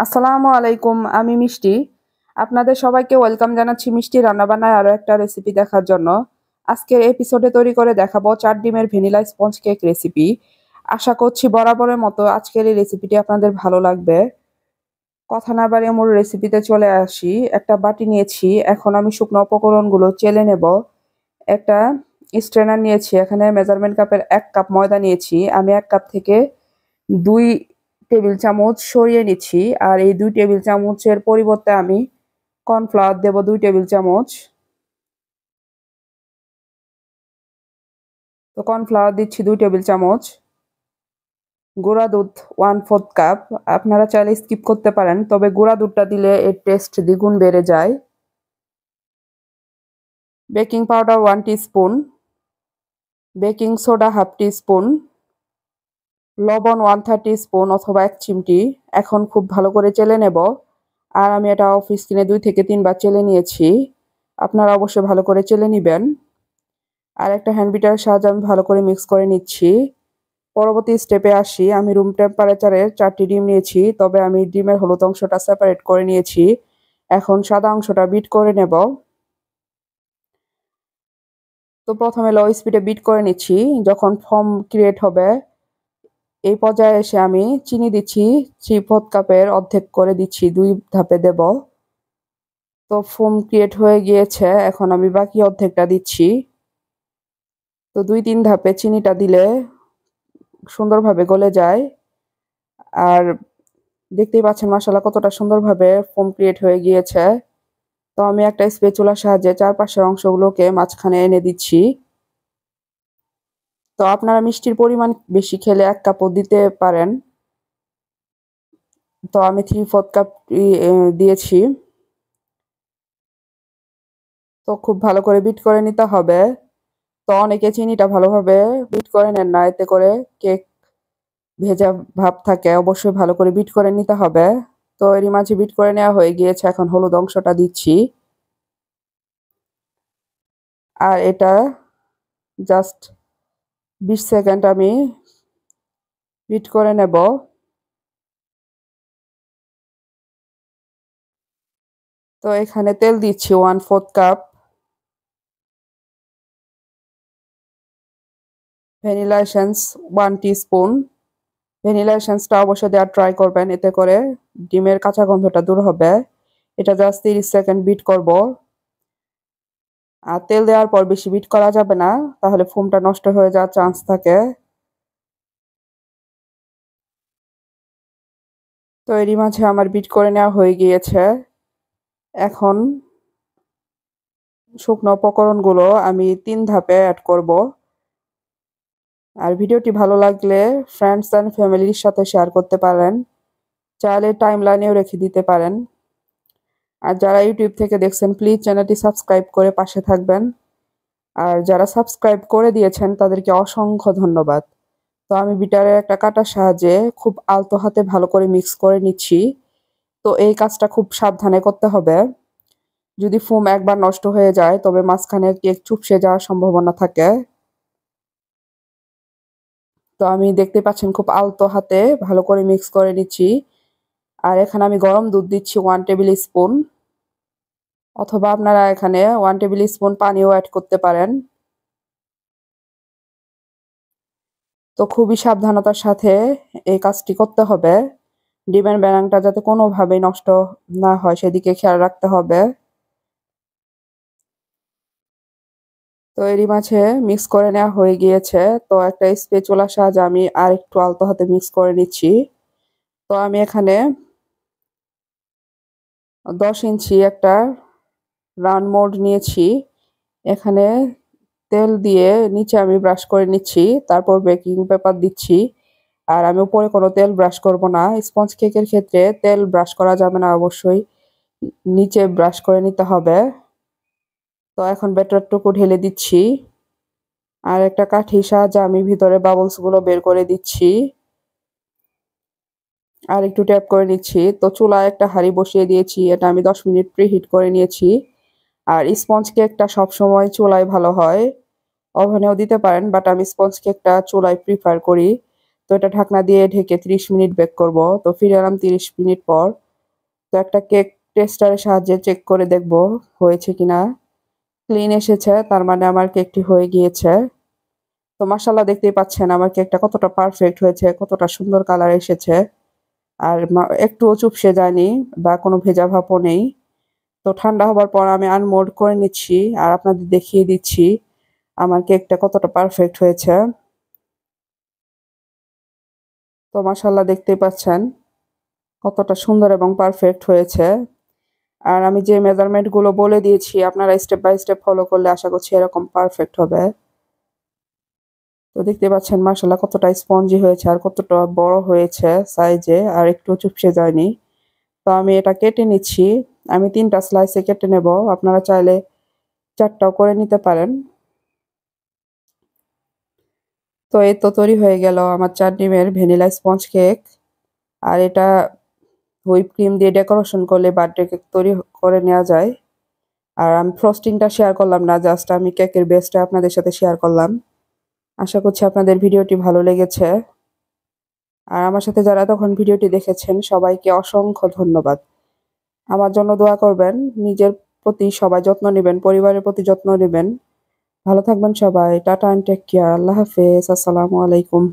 আসসালামু আলাইকুম, আমি মিষ্টি। আপনাদের সবাইকে ওয়েলকাম জানাচ্ছি মিষ্টি রান্নাবান্নায় আরও একটা রেসিপি দেখার জন্য। আজকের এপিসোডে তৈরি করে দেখাবো 4 ডিমের ভ্যানিলা স্পঞ্জ কেক রেসিপি। আশা করছি বরাবরের মতো আজকের এই রেসিপিটি আপনাদের ভালো লাগবে। কথা না বাড়িয়ে মূল রেসিপিতে চলে আসি। একটা বাটি নিয়েছি, এখন আমি শুকনো উপকরণগুলো চেলে নেব। একটা স্ট্রেনার নিয়েছি, এখানে মেজারমেন্ট কাপের 1 কাপ ময়দা নিয়েছি। আমি 1 কাপ থেকে 2 টেবিল চামচ সরিয়ে নিচ্ছি, আর এই 2 টেবিল চামচের পরিবর্তে আমি কর্নফ্লাওয়ার দেব 2 টেবিল চামচ। তো কর্নফ্লাওয়ার দিচ্ছি 2 টেবিল চামচ। গুঁড়া দুধ 1/4 কাপ। আপনারা চাইলে স্কিপ করতে পারেন, তবে গুঁড়া দুধটা দিলে এর টেস্ট দ্বিগুণ বেড়ে যায়। Baking powder 1 teaspoon, baking soda 1/2 teaspoon, লবণ 1/3 টিস্পুন অথবা 1 চিমটি। এখন খুব ভালো করে চেলে নেব। আর আমি এটা অফ স্ক্রিনে 2 থেকে 3 বার চেলে নিয়েছি। আপনারা অবশ্যই ভালো করে চেলে নেবেন। আর একটা হ্যান্ড বিটারের সাহায্যে আমি ভালো করে মিক্স করে নিচ্ছি। পরবর্তী স্টেপে আসি। আমি রুম টেম্পারেচারে 4টি ডিম নিয়েছি, তবে আমি ডিমের হলুদ অংশটা সেপারেট করে নিয়েছি। এখন সাদা অংশটা বিট করে নেব। তো প্রথমে লো স্পিডে বিট করে নিচ্ছি। যখন ফোম ক্রিয়েট হবে এই পর্যায়ে এসে আমি চিনি দিচ্ছি। 3/4 কাপের অর্ধেক করে দিচ্ছি, 2 ধাপে দেব। তো ফোম ক্রিয়েট হয়ে গিয়েছে, এখন আমি বাকি অর্ধেকটা দিচ্ছি। তো 2-3 ধাপে চিনিটা দিলে সুন্দরভাবে গলে যায়। আর দেখতেই পাচ্ছেন মাশাআল্লাহ কতটা সুন্দরভাবে ফোম ক্রিয়েট হয়ে গিয়েছে। তো আমি একটা স্প্যাচুলার সাহায্যে চারপাশের অংশগুলোকে মাঝখানে এনে দিচ্ছি। তো আপনারা মিষ্টির পরিমাণ বেশি খেলে 1 কাপও দিতে পারেন। তো আমি 3/4 কাপ দিয়েছি। তো খুব ভালো করে বিট করে নিতে হবে। তো অনেকে চিনিটা ভালোভাবে বিট করে নেন না, এতে করে কেক ভেজা ভাব থাকে। অবশ্যই ভালো করে বিট করে নিতে হবে। তো এরই মাঝে বিট করে নেওয়া হয়ে গিয়েছে, এখন হলুদ অংশটা দিচ্ছি। আর এটা জাস্ট 20 সেকেন্ড আমি বিট করে নেব। তো এখানে তেল দিচ্ছি 1/4 cup. Vanilla essence 1 teaspoon. Vanilla এসেন্সটা অবশ্যই দেওয়ার ট্রাই করবেন, এতে করে ডিমের কাঁচা গন্ধটা দূর হবে। এটা জাস্ট 30 সেকেন্ড বিট করব। আর তেল দেওয়ার পর বেশি বিট করা যাবে না, তাহলে ফোমটা নষ্ট হয়ে যাওয়ার চান্স থাকে। তো এরই মাঝে আমার বিট করে নেওয়া হয়ে গিয়েছে। এখন শুকনো উপকরণগুলো আমি 3 ধাপে অ্যাড করব। আর ভিডিওটি ভালো লাগলে ফ্রেন্ডস অ্যান্ড ফ্যামিলির সাথে শেয়ার করতে পারেন। চাইলে টাইমলাইনেও রেখে দিতে পারেন। আর যারা ইউটিউব থেকে দেখছেন প্লিজ চ্যানেলটি সাবস্ক্রাইব করে পাশে থাকবেন। আর যারা সাবস্ক্রাইব করে দিয়েছেন তাদেরকে অসংখ্য ধন্যবাদ। তো আমি বিটারের একটা কাঁটার সাহায্যে খুব আলতো হাতে ভালো করে মিক্স করে নিচ্ছি। তো এই কাজটা খুব সাবধানে করতে হবে। যদি ফোম একবার নষ্ট হয়ে যায় তবে মাঝখানে কেক চুপসে যাওয়ার সম্ভাবনা থাকে। তো আমি দেখতে পাচ্ছেন খুব আলতো হাতে ভালো করে মিক্স করে নিচ্ছি। আর এখানে আমি গরম দুধ দিচ্ছি 1 টেবিল স্পুন, অথবা আপনারা এখানে 1 টেবিল স্পুন পানিও অ্যাড করতে পারেন। তো খুবই সাবধানতার সাথে এই কাজটি করতে হবে। ডিমের ব্যানাংটা যাতে কোনোভাবেই নষ্ট না হয় সেদিকে খেয়াল রাখতে হবে। তো এরই মাঝে মিক্স করে নেওয়া হয়ে গিয়েছে। তো একটা স্প্যাচুলার সাহায্যে আমি আর একটু আলতো হাতে মিক্স করে নিচ্ছি। তো আমি এখানে 10 ইঞ্চি একটা রাউন্ড মোল্ড নিয়েছি। এখানে তেল দিয়ে নিচে আমি ব্রাশ করে নিচ্ছি, তারপর বেকিং পেপার দিচ্ছি। আর আমি উপরে কোনো তেল ব্রাশ করব না। স্পঞ্জ কেকের ক্ষেত্রে তেল ব্রাশ করা যাবে না, অবশ্যই নিচে ব্রাশ করে নিতে হবে। তো এখন ব্যাটারটুকু ঢেলে দিচ্ছি। আর একটা কাঠির সাহায্যে আমি ভিতরে বাবলসগুলো বের করে দিচ্ছি। আর একটু ট্যাপ করে নিচ্ছি। তো চুলায় একটা হাঁড়ি বসিয়ে দিয়েছি, এটা আমি 10 মিনিট প্রিহিট করে নিয়েছি। আর স্পঞ্জ কেকটা সবসময় চুলায় ভালো হয়, ওভেনেও দিতে পারেন, বাট আমি স্পঞ্জ কেকটা চুলায় প্রিফার করি। তো এটা ঢাকনা দিয়ে ঢেকে 30 মিনিট বেক করব। তো ফিরে এলাম 30 মিনিট পর। তো একটা কেক টেস্টারের সাহায্যে চেক করে দেখব হয়েছে কিনা। ক্লিন এসেছে, তার মানে আমার কেকটি হয়ে গিয়েছে। তো মাশাআল্লাহ দেখতেই পাচ্ছেন আমার কেকটা কতটা পারফেক্ট হয়েছে, কতটা সুন্দর কালার এসেছে। আর একটুও চুপসে যায়নি বা কোনো ভেজা ভাবও নেই। তো ঠান্ডা হবার পর আমি আনমোল্ড করে নিচ্ছি আর আপনাদের দেখিয়ে দিচ্ছি আমার কেকটা কতটা পারফেক্ট হয়েছে। তো মাশাআল্লাহ দেখতেই পাচ্ছেন কতটা সুন্দর এবং পারফেক্ট হয়েছে। আর আমি যে মেজারমেন্ট গুলো বলে দিয়েছি আপনারা স্টেপ বাই স্টেপ ফলো করলে আশা করছি এরকম পারফেক্ট হবে। তো দেখতে পাচ্ছেন মাশাআল্লাহ কতটা স্পঞ্জি হয়েছে আর কতটা বড় হয়েছে সাইজে, আর একটু চুপসে যায়নি। তো আমি এটা কেটে নিচ্ছি। আমি ৩টা স্লাইসে কেটে নেব। আপনারা চাইলে ৪টাও করে নিতে পারেন। তো এই তো তৈরি হয়ে গেল আমার ৪ ডিমের ভ্যানিলা স্পঞ্জ কেক। আর এটা হুইপ ক্রিম দিয়ে ডেকোরেশন করলে বার্থডে কেক তৈরি করে নেওয়া যায়। আর আমি ফ্রস্টিংটা শেয়ার করলাম না, জাস্ট আমি কেকের বেসটা আপনাদের সাথে শেয়ার করলাম। আশা করছি আপনাদের ভিডিওটি ভালো লেগেছে। আর আমার সাথে যারা তখন ভিডিওটি দেখেছেন সবাইকে অসংখ্য ধন্যবাদ। আমার জন্য দোয়া করবেন, নিজের প্রতি সবাই যত্ন নিবেন, পরিবারের প্রতি যত্ন নিবেন। ভালো থাকবেন সবাই। Tata and take care. আল্লাহ হাফেজ। আসসালামু আলাইকুম।